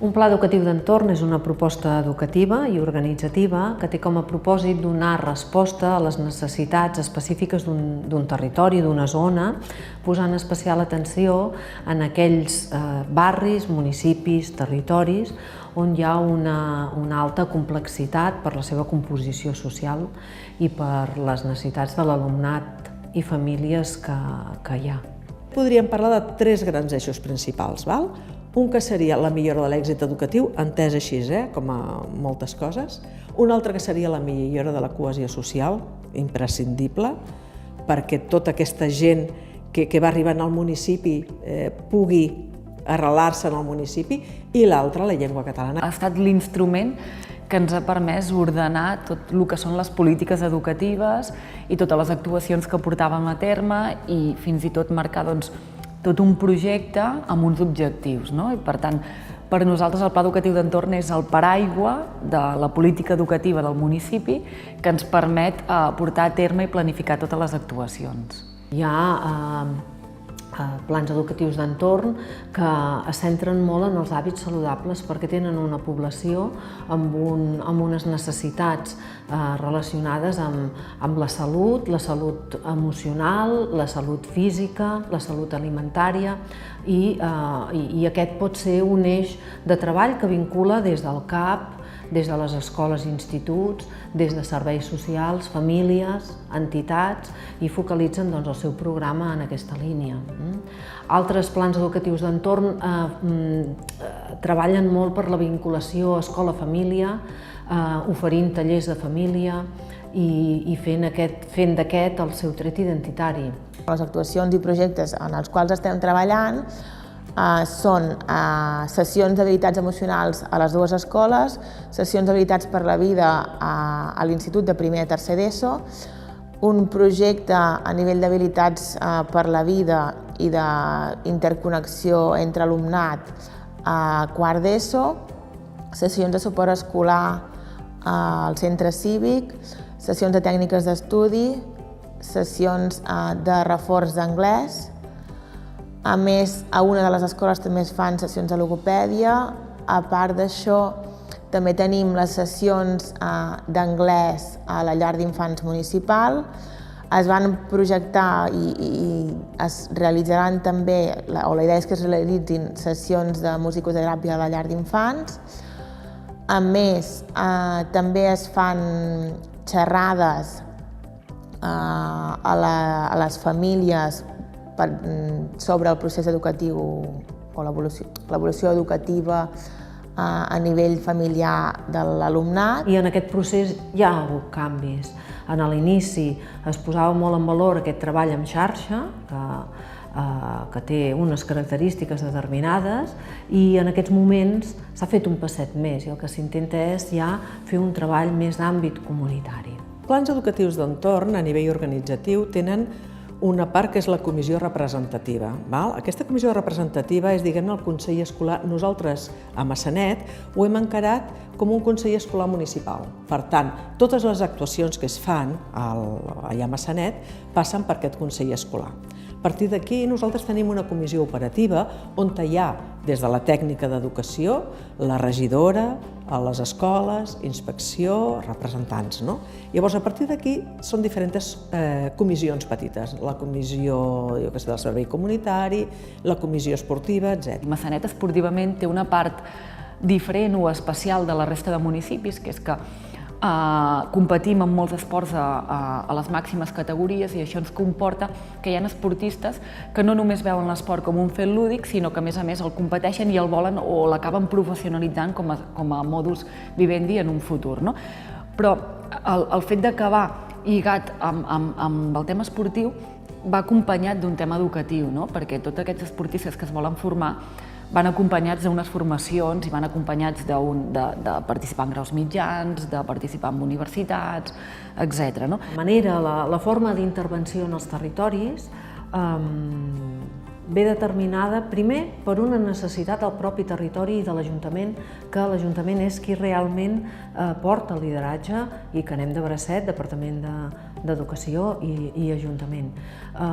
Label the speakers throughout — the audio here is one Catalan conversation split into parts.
Speaker 1: Un pla educatiu d'entorn és una proposta educativa i organitzativa que té com a propòsit donar resposta a les necessitats específiques d'un territori, d'una zona, posant especial atenció en aquells barris, municipis, territoris on hi ha una alta complexitat per la seva composició social i per les necessitats de l'alumnat i famílies que hi ha.
Speaker 2: Podríem parlar de tres grans eixos principals, val? Un que seria la millora de l'èxit educatiu, entès així, com a moltes coses. Un altre que seria la millora de la cohesió social, imprescindible, perquè tota aquesta gent que va arribant al municipi pugui arrelar-se en el municipi, i l'altre, la llengua catalana.
Speaker 3: Ha estat l'instrument que ens ha permès ordenar tot el que són les polítiques educatives i totes les actuacions que portàvem a terme i fins i tot marcar tot un projecte amb uns objectius. I per tant, per nosaltres el Pla Educatiu d'Entorn és el paraigua de la política educativa del municipi que ens permet portar a terme i planificar totes les actuacions.
Speaker 1: Hi ha plans educatius d'entorn que es centren molt en els hàbits saludables perquè tenen una població amb unes necessitats relacionades amb la salut emocional, la salut física, la salut alimentària i aquest pot ser un eix de treball que vincula des del CAP, des de les escoles i instituts, des de serveis socials, famílies, entitats, i focalitzen el seu programa en aquesta línia. Altres plans educatius d'entorn treballen molt per la vinculació escola-família, oferint tallers de família i fent d'aquest el seu tret identitari.
Speaker 4: Les actuacions i projectes en els quals estem treballant són sessions d'habilitats emocionals a les dues escoles, sessions d'habilitats per la vida a l'Institut de primer a tercer d'ESO, un projecte a nivell d'habilitats per la vida i d'interconnexió entre alumnat a quart d'ESO, sessions de suport escolar al centre cívic, sessions de tècniques d'estudi, sessions de reforç d'anglès. A més, a una de les escoles també es fan sessions de logopèdia. A part d'això, també tenim les sessions d'anglès a la llar d'infants municipal. Es van projectar i es realitzaran també, o la idea és que es realitzin sessions de musicoteràpia a la llar d'infants. A més, també es fan xerrades a les famílies sobre el procés educatiu o l'evolució educativa a nivell familiar de l'alumnat.
Speaker 1: I en aquest procés hi ha hagut canvis. A l'inici es posava molt en valor aquest treball en xarxa, que té unes característiques determinades, i en aquests moments s'ha fet un passet més i el que s'intenta és ja fer un treball més d'àmbit comunitari.
Speaker 2: Plans educatius d'entorn a nivell organitzatiu tenen una part que és la comissió representativa. Aquesta comissió representativa és, diguem-ne, el Consell Escolar. Nosaltres, a Massanet, ho hem encarat com un Consell Escolar municipal. Per tant, totes les actuacions que es fan allà a Massanet passen per aquest Consell Escolar. A partir d'aquí, nosaltres tenim una comissió operativa on hi ha, des de la tècnica d'educació, la regidora, a les escoles, inspecció, representants. Llavors, a partir d'aquí, són diferents comissions petites. La comissió del servei comunitari, la comissió esportiva, etc.
Speaker 3: Massanet esportivament té una part diferent o especial de la resta de municipis, que és que competim en molts esports a les màximes categories i això ens comporta que hi ha esportistes que no només veuen l'esport com un fet lúdic, sinó que a més el competeixen i el volen o l'acaben professionalitzant com a modus vivendi en un futur. Però el fet d'acabar lligat amb el tema esportiu va acompanyat d'un tema educatiu, perquè tots aquests esportistes que es volen formar van acompanyats d'unes formacions i van acompanyats de participar en graus mitjans, de participar en universitats, etc.
Speaker 1: La forma d'intervenció en els territoris ve determinada primer per una necessitat del propi territori i de l'Ajuntament, que l'Ajuntament és qui realment porta el lideratge i que anem de bracet, Departament d'Educació i Ajuntament.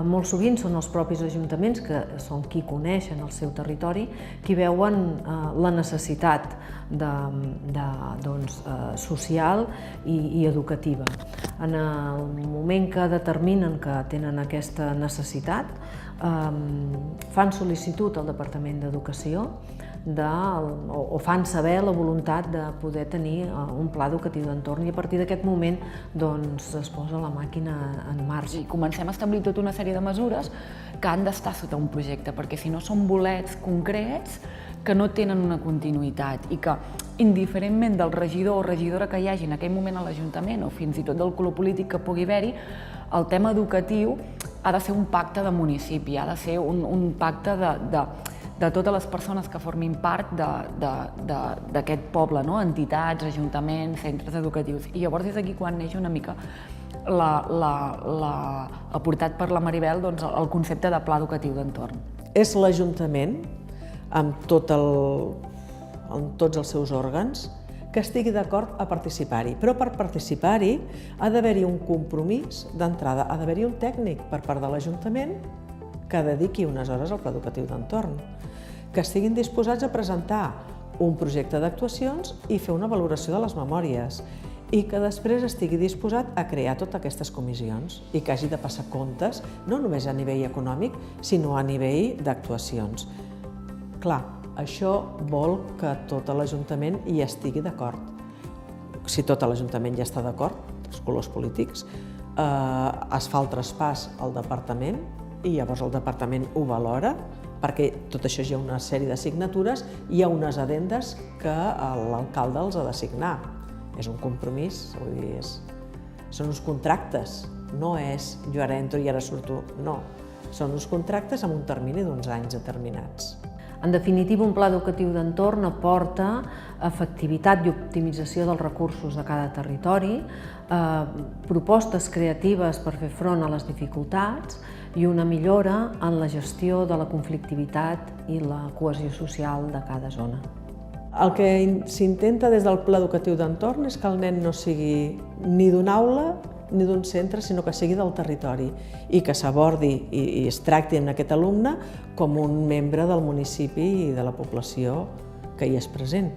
Speaker 1: Molt sovint són els propis ajuntaments, que són qui coneixen el seu territori, qui veuen la necessitat social i educativa. En el moment que determinen que tenen aquesta necessitat, fan sol·licitud al Departament d'Educació o fan saber la voluntat de poder tenir un pla educatiu d'entorn, i a partir d'aquest moment es posa la màquina en marxa.
Speaker 3: I comencem a establir tota una sèrie de mesures que han d'estar sota un projecte, perquè si no són bolets concrets que no tenen una continuïtat i que, indiferentment del regidor o regidora que hi hagi en aquell moment a l'Ajuntament o fins i tot del color polític que pugui haver-hi, el tema educatiu ha de ser un pacte de municipi, ha de ser un pacte de totes les persones que formin part d'aquest poble, entitats, ajuntaments, centres educatius. I llavors és aquí quan neix una mica aportat per la Maribel el concepte de pla educatiu d'entorn.
Speaker 2: És l'Ajuntament, amb tots els seus òrgans, que estigui d'acord a participar-hi. Però per participar-hi ha d'haver-hi un compromís d'entrada, ha d'haver-hi un tècnic per part de l'Ajuntament que dediqui unes hores al pla educatiu d'entorn, que estiguin disposats a presentar un projecte d'actuacions i fer una valoració de les memòries, i que després estigui disposat a crear totes aquestes comissions i que hagi de passar comptes, no només a nivell econòmic, sinó a nivell d'actuacions. Clar, això vol que tot l'Ajuntament hi estigui d'acord. Si tot l'Ajuntament ja està d'acord, els colors polítics, es fa el traspàs al Departament i llavors el Departament ho valora, perquè tot això hi ha una sèrie de signatures, hi ha unes addendes que l'alcalde els ha de signar. És un compromís, vull dir, són uns contractes, no és jo ara entro i ara surto, no. Són uns contractes amb un termini d'uns anys determinats.
Speaker 1: En definitiva, un pla educatiu d'entorn aporta efectivitat i optimització dels recursos de cada territori, propostes creatives per fer front a les dificultats i una millora en la gestió de la conflictivitat i la cohesió social de cada zona.
Speaker 2: El que s'intenta des del pla educatiu d'entorn és que el nen no sigui ni d'una aula ni d'un centre, sinó que sigui del territori i que s'abordi i es tracti en aquest alumne com un membre del municipi i de la població que hi és present.